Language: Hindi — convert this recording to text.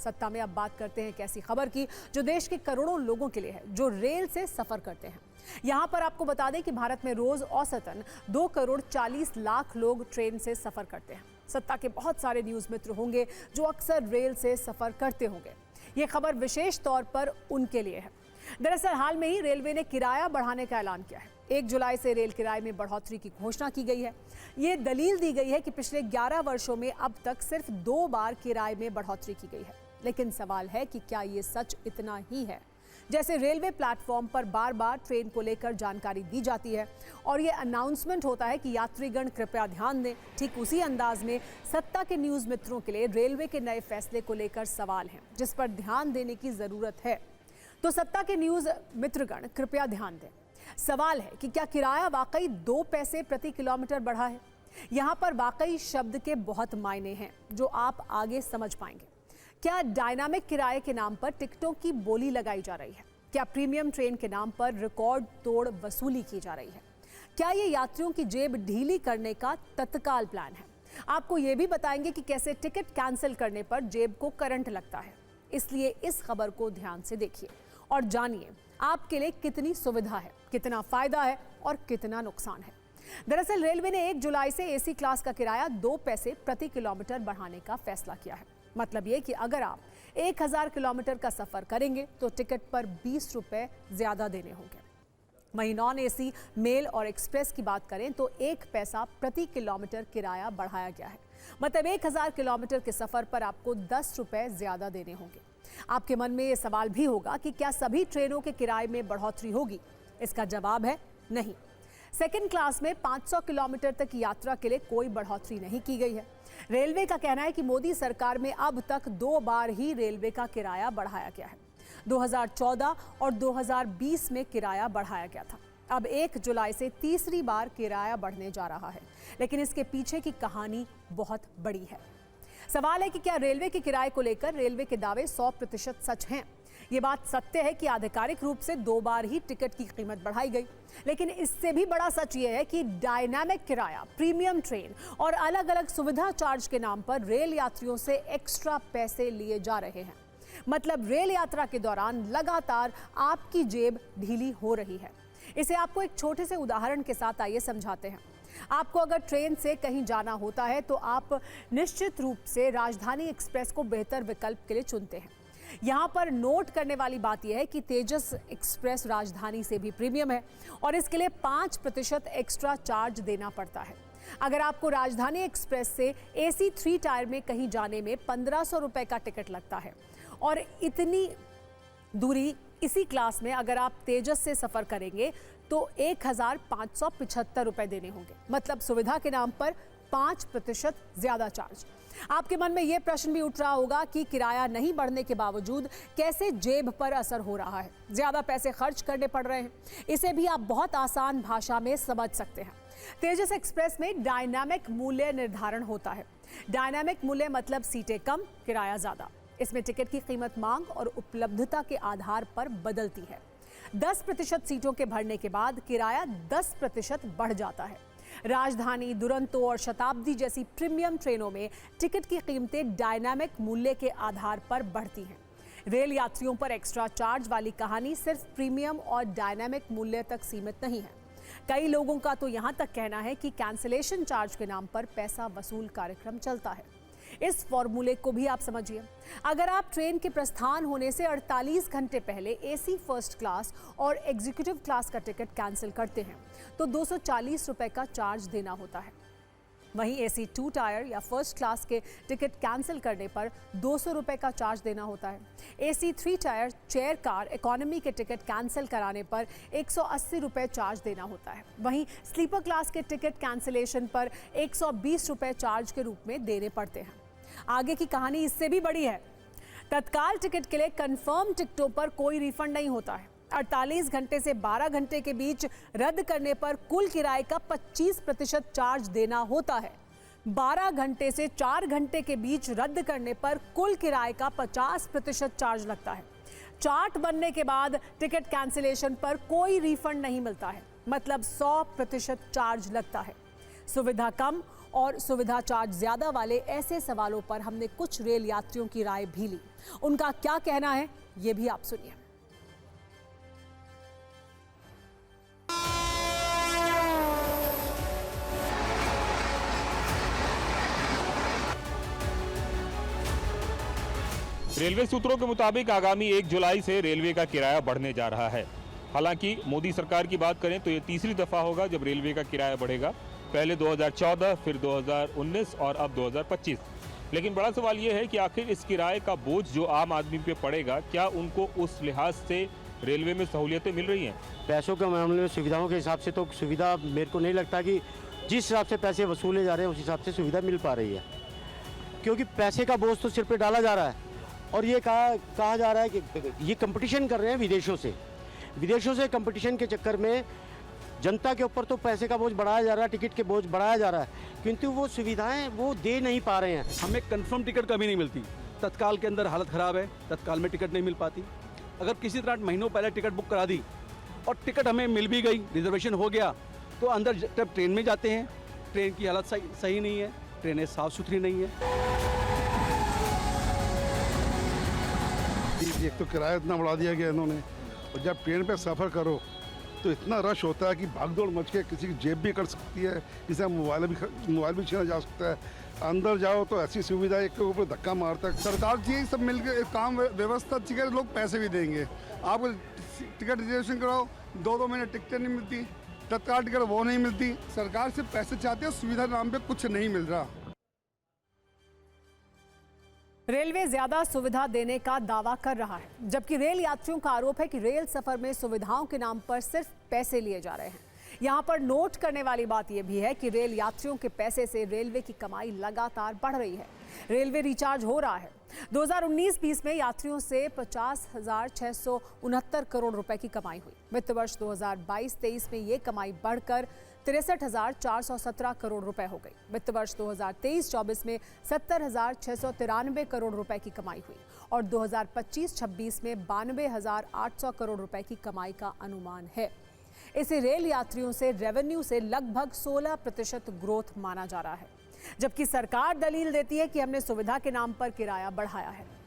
सत्ता में अब बात करते हैं एक ऐसी खबर की जो देश के करोड़ों लोगों के लिए है जो रेल से सफर करते हैं। यहां पर आपको बता दें कि भारत में रोज औसतन 2 करोड़ 40 लाख लोग ट्रेन से सफर करते हैं। सत्ता के बहुत सारे न्यूज मित्र होंगे जो अक्सर रेल से सफर करते होंगे। ये खबर विशेष तौर पर उनके लिए है। दरअसल हाल में ही रेलवे ने किराया बढ़ाने का ऐलान किया है। 1 जुलाई से रेल किराए में बढ़ोतरी की घोषणा की गई है। ये दलील दी गई है कि पिछले 11 वर्षों में अब तक सिर्फ 2 बार किराए में बढ़ोतरी की गई है। लेकिन सवाल है कि क्या ये सच इतना ही है? जैसे रेलवे प्लेटफॉर्म पर बार बार ट्रेन को लेकर जानकारी दी जाती है और ये अनाउंसमेंट होता है कि यात्रीगण कृपया ध्यान दें, ठीक उसी अंदाज में सत्ता के न्यूज मित्रों के लिए रेलवे के नए फैसले को लेकर सवाल हैं जिस पर ध्यान देने की जरूरत है। तो सत्ता के न्यूज मित्रगण कृपया ध्यान दें। सवाल है कि क्या किराया वाकई 2 पैसे प्रति किलोमीटर बढ़ा है? यहाँ पर वाकई शब्द के बहुत मायने हैं जो आप आगे समझ पाएंगे। क्या डायनामिक किराए के नाम पर टिकटों की बोली लगाई जा रही है? क्या प्रीमियम ट्रेन के नाम पर रिकॉर्ड तोड़ वसूली की जा रही है? क्या ये यात्रियों की जेब ढीली करने का तत्काल प्लान है? आपको ये भी बताएंगे कि कैसे टिकट कैंसिल करने पर जेब को करंट लगता है। इसलिए इस खबर को ध्यान से देखिए और जानिए आपके लिए कितनी सुविधा है, कितना फायदा है और कितना नुकसान है। दरअसल रेलवे ने 1 जुलाई से एसी क्लास का किराया 2 पैसे प्रति किलोमीटर बढ़ाने का फैसला किया है। मतलब ये कि अगर आप 1000 किलोमीटर का सफर करेंगे तो टिकट पर 20 रुपए ज्यादा देने होंगे। वहीं नॉन एसी, मेल और एक्सप्रेस की बात करें तो 1 पैसा प्रति किलोमीटर किराया बढ़ाया गया है। मतलब 1000 किलोमीटर के सफर पर आपको 10 रुपए ज्यादा देने होंगे। आपके मन में ये सवाल भी होगा कि क्या सभी ट्रेनों के किराए में बढ़ोतरी होगी? इसका जवाब है नहीं। सेकंड क्लास में 500 किलोमीटर तक की यात्रा के लिए कोई बढ़ोतरी नहीं की गई है। रेलवे का कहना है कि मोदी सरकार में अब तक 2 बार ही रेलवे का किराया बढ़ाया गया है। 2014 और 2020 में किराया बढ़ाया गया था। अब 1 जुलाई से तीसरी बार किराया बढ़ने जा रहा है। लेकिन इसके पीछे की कहानी बहुत बड़ी है। सवाल है कि क्या रेलवे के किराए को लेकर रेलवे के दावे 100% सच हैं? ये बात सत्य है कि आधिकारिक रूप से 2 बार ही टिकट की कीमत बढ़ाई गई। लेकिन इससे भी बड़ा सच ये है कि डायनामिक किराया, प्रीमियम ट्रेन और अलग अलग सुविधा चार्ज के नाम पर रेल यात्रियों से एक्स्ट्रा पैसे लिए जा रहे हैं। मतलब रेल यात्रा के दौरान लगातार आपकी जेब ढीली हो रही है। इसे आपको एक छोटे से उदाहरण के साथ आइए समझाते हैं। आपको अगर ट्रेन से कहीं जाना होता है तो आप निश्चित रूप से राजधानी एक्सप्रेस को बेहतर विकल्प के लिए चुनते हैं। यहाँ पर नोट करने वाली बात यह है कि तेजस एक्सप्रेस राजधानी से भी प्रीमियम है और इसके लिए 5% एक्स्ट्रा चार्ज देना पड़ता है। अगर आपको राजधानी एक्सप्रेस से AC 3 टायर में कहीं जाने में 1500 रुपए का टिकट लगता है और इतनी दूरी इसी क्लास में अगर आप तेजस से सफर करेंगे तो 1575 रुपए देने होंगे। मतलब सुविधा के नाम पर 5% ज्यादा चार्ज। आपके मन में यह प्रश्न भी उठ रहा होगा कि किराया नहीं बढ़ने के बावजूद कैसे जेब पर असर हो रहा है, ज्यादा पैसे खर्च करने पड़ रहे हैं। इसे भी आप बहुत आसान भाषा में समझ सकते हैं। तेजस एक्सप्रेस में डायनामिक मूल्य निर्धारण होता है। डायनामिक मूल्य मतलब सीटें कम, किराया ज्यादा। इसमें टिकट की कीमत मांग और उपलब्धता के आधार पर बदलती है। 10% सीटों के भरने के बाद किराया 10% बढ़ जाता है। राजधानी, दुरंतो और शताब्दी जैसी प्रीमियम ट्रेनों में टिकट की कीमतें डायनामिक मूल्य के आधार पर बढ़ती हैं। रेल यात्रियों पर एक्स्ट्रा चार्ज वाली कहानी सिर्फ प्रीमियम और डायनामिक मूल्य तक सीमित नहीं है। कई लोगों का तो यहां तक कहना है कि कैंसिलेशन चार्ज के नाम पर पैसा वसूल कार्यक्रम चलता है। इस फॉर्मूले को भी आप समझिए। अगर आप ट्रेन के प्रस्थान होने से 48 घंटे पहले AC फर्स्ट क्लास और एग्जीक्यूटिव क्लास का टिकट कैंसिल करते हैं तो 240 रुपए का चार्ज देना होता है। वहीं AC 2 टायर या फर्स्ट क्लास के टिकट कैंसिल करने पर 200 रुपए का चार्ज देना होता है। AC 3 tyre chair car economy के टिकट कैंसिल कराने पर 180 रुपए चार्ज देना होता है। वहीं स्लीपर क्लास के टिकट कैंसिलेशन पर 120 रुपए चार्ज के रूप में देने पड़ते हैं। आगे की कहानी इससे भी बड़ी है। तत्काल टिकट के लिए कंफर्म टिकटों पर कोई रिफंड नहीं होता है। 48 घंटे से 12 घंटे के बीच रद्द करने पर कुल किराए का 25% चार्ज देना होता है। 12 घंटे से 4 घंटे के बीच रद्द करने पर कुल किराए का 50% चार्ज लगता है। चार्ट बनने के बाद टिकट कैंसिलेशन पर कोई रिफंड नहीं मिलता है। मतलब 100% चार्ज लगता है। सुविधा कम और सुविधा चार्ज ज्यादा वाले ऐसे सवालों पर हमने कुछ रेल यात्रियों की राय भी ली। उनका क्या कहना है ये भी आप सुनिए। रेलवे सूत्रों के मुताबिक आगामी 1 जुलाई से रेलवे का किराया बढ़ने जा रहा है। हालांकि मोदी सरकार की बात करें तो ये तीसरी दफा होगा जब रेलवे का किराया बढ़ेगा। पहले 2014, फिर 2019 और अब 2025। लेकिन बड़ा सवाल ये है कि आखिर इस किराए का बोझ जो आम आदमी पे पड़ेगा, क्या उनको उस लिहाज से रेलवे में सहूलियतें मिल रही हैं? पैसों के मामले में सुविधाओं के हिसाब से तो सुविधा मेरे को नहीं लगता कि जिस हिसाब से पैसे वसूले जा रहे हैं उस हिसाब से सुविधा मिल पा रही है, क्योंकि पैसे का बोझ तो सिर पे डाला जा रहा है। और ये कहा जा रहा है कि ये कंपटीशन कर रहे हैं विदेशों से कंपटीशन के चक्कर में जनता के ऊपर तो पैसे का बोझ बढ़ाया जा रहा है, टिकट के बोझ बढ़ाया जा रहा है, किंतु वो सुविधाएं वो दे नहीं पा रहे हैं। हमें कंफर्म टिकट कभी नहीं मिलती। तत्काल के अंदर हालत ख़राब है, तत्काल में टिकट नहीं मिल पाती। अगर किसी तरह महीनों पहले टिकट बुक करा दी और टिकट हमें मिल भी गई, रिजर्वेशन हो गया, तो अंदर जब ट्रेन में जाते हैं, ट्रेन की हालत सही नहीं है, ट्रेनें साफ़ सुथरी नहीं है। एक तो किराया इतना बढ़ा दिया गया इन्होंने, और जब ट्रेन पे सफ़र करो तो इतना रश होता है कि भागदौड़ मच के किसी की जेब भी कट सकती है, किसी का मोबाइल भी छीना जा सकता है। अंदर जाओ तो ऐसी सुविधा, एक के ऊपर धक्का मारता है। सरकार जी सब मिलकर काम व्यवस्था अच्छी करे, लोग पैसे भी देंगे। आप टिकट रिजर्वेशन कराओ, 2-2 महीने टिकटें नहीं मिलती, तत्काल टिकट वो नहीं मिलती। सरकार से पैसे चाहते हैं, सुविधा नाम पे कुछ नहीं मिल रहा। रेलवे ज्यादा सुविधा देने का दावा कर रहा है, जबकि रेल यात्रियों का आरोप है कि रेल सफर में सुविधाओं के नाम पर सिर्फ पैसे लिए जा रहे हैं। यहां पर नोट करने वाली बात यह भी है कि रेल यात्रियों के पैसे से रेलवे की कमाई लगातार बढ़ रही है। रेलवे रिचार्ज हो रहा है। 2019-20 में यात्रियों से 50,669 करोड़ रुपए की कमाई हुई। वित्त वर्ष 2022-23 में ये कमाई बढ़कर 63,417 करोड़ रुपए हो गई। वित्त वर्ष 2023-24 में 70,693 करोड़ रुपए की कमाई हुई और 2025-26 में 92,800 करोड़ रुपए की कमाई का अनुमान है। इसे रेल यात्रियों से रेवेन्यू से लगभग 16% ग्रोथ माना जा रहा है, जबकि सरकार दलील देती है कि हमने सुविधा के नाम पर किराया बढ़ाया है।